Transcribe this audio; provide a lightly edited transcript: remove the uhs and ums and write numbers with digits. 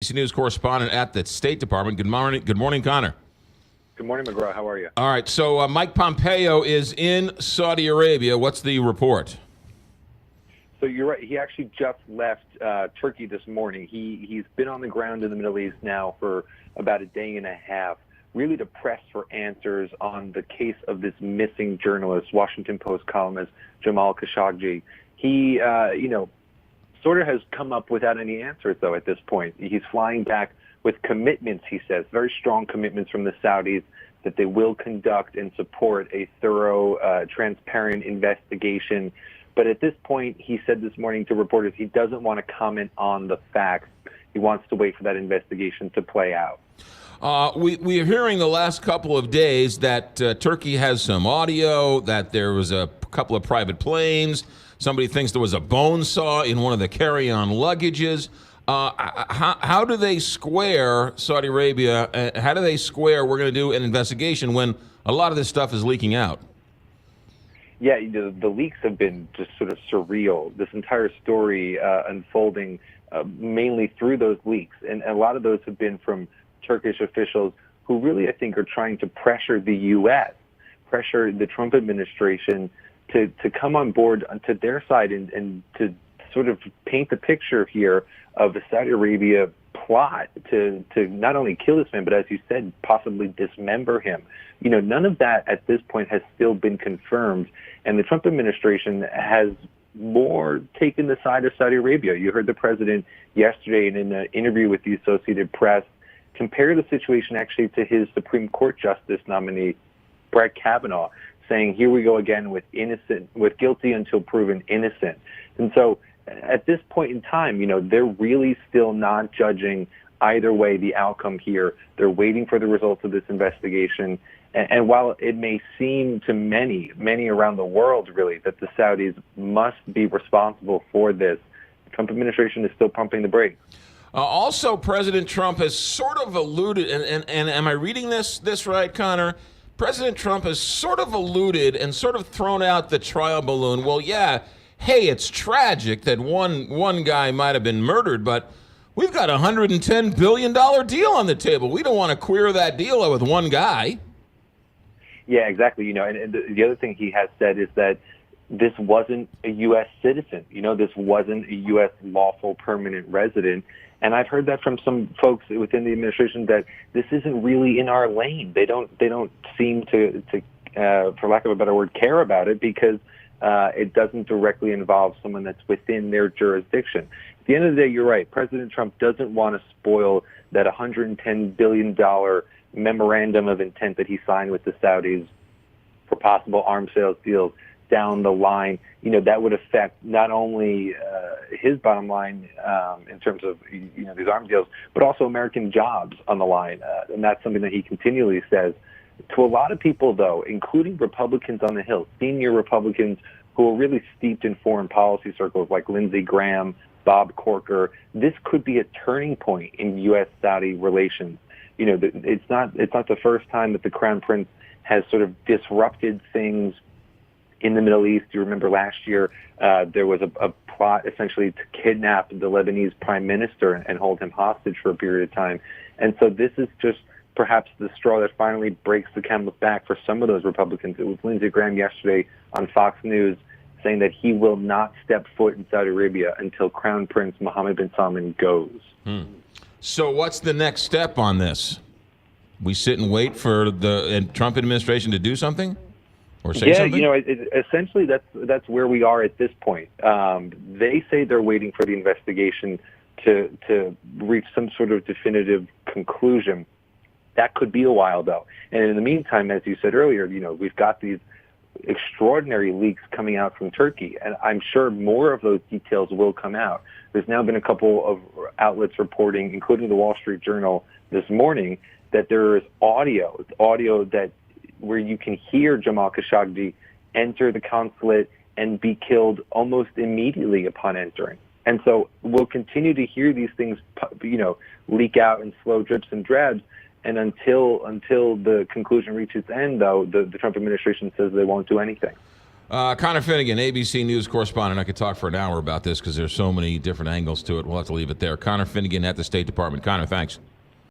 ABC News correspondent at the State Department. Good morning, Connor. Good morning, McGraw. How are you? All right, so Mike Pompeo is in Saudi Arabia. What's the report? So you're right. He actually just left Turkey this morning. He's been on the ground in the Middle East now for about a day and a half, really to press for answers on the case of this missing journalist, Washington Post columnist Jamal Khashoggi. He, sort of has come up without any answers, though, at this point. He's flying back with commitments, he says, very strong commitments from the Saudis that they will conduct and support a thorough, transparent investigation. But at this point, he said this morning to reporters he doesn't want to comment on the facts. He wants to wait for that investigation to play out. We are hearing the last couple of days that Turkey has some audio, that there was a couple of private planes. Somebody thinks there was a bone saw in one of the carry-on luggages. How do they square Saudi Arabia? How do they square we're going to do an investigation when a lot of this stuff is leaking out? Yeah, the leaks have been just sort of surreal. This entire story unfolding mainly through those leaks. And a lot of those have been from Turkish officials who really, I think, are trying to pressure the U.S., pressure the Trump administration to come on board to their side and to sort of paint the picture here of the Saudi Arabia plot to not only kill this man, but as you said, possibly dismember him. None of that at this point has still been confirmed. And the Trump administration has more taken the side of Saudi Arabia. You heard the president yesterday in an interview with the Associated Press compare the situation actually to his Supreme Court justice nominee, Brett Kavanaugh, saying, here we go again with guilty until proven innocent. And so at this point in time, they're really still not judging either way the outcome here. They're waiting for the results of this investigation. And while it may seem to many around the world, really, that the Saudis must be responsible for this, the Trump administration is still pumping the brakes. Also, President Trump has sort of alluded, and am I reading this right, Connor? President Trump has sort of alluded and sort of thrown out the trial balloon. Well, yeah, hey, it's tragic that one guy might have been murdered, but we've got a $110 billion deal on the table. We don't want to queer that deal with one guy. Yeah, exactly. And the other thing he has said is that this wasn't a U.S. citizen. This wasn't a U.S. lawful permanent resident. And I've heard that from some folks within the administration that this isn't really in our lane. They don't seem to for lack of a better word, care about it because it doesn't directly involve someone that's within their jurisdiction. At the end of the day, you're right. President Trump doesn't want to spoil that $110 billion memorandum of intent that he signed with the Saudis for possible arms sales deals down the line. That would affect not only his bottom line in terms of these arms deals, but also American jobs on the line. And that's something that he continually says. To a lot of people, though, including Republicans on the Hill, senior Republicans who are really steeped in foreign policy circles like Lindsey Graham, Bob Corker, this could be a turning point in U.S.-Saudi relations. It's not the first time that the Crown Prince has sort of disrupted things in the Middle East. You remember last year there was a plot essentially to kidnap the Lebanese prime minister and hold him hostage for a period of time. And so this is just perhaps the straw that finally breaks the camel's back for some of those Republicans. It was Lindsey Graham yesterday on Fox News saying that he will not step foot in Saudi Arabia until Crown Prince Mohammed bin Salman goes. So what's the next step on this? We sit and wait for the Trump administration to do something? Or say something? Essentially that's where we are at this point. They say they're waiting for the investigation to reach some sort of definitive conclusion. That could be a while, though. And in the meantime, as you said earlier, we've got these extraordinary leaks coming out from Turkey, and I'm sure more of those details will come out. There's now been a couple of outlets reporting, including the Wall Street Journal this morning, that there is audio that where you can hear Jamal Khashoggi enter the consulate and be killed almost immediately upon entering. And so we'll continue to hear these things, leak out in slow drips and drabs. And until the conclusion reaches its end, though, the Trump administration says they won't do anything. Connor Finnegan, ABC News correspondent. I could talk for an hour about this because there's so many different angles to it. We'll have to leave it there. Connor Finnegan at the State Department. Connor, thanks.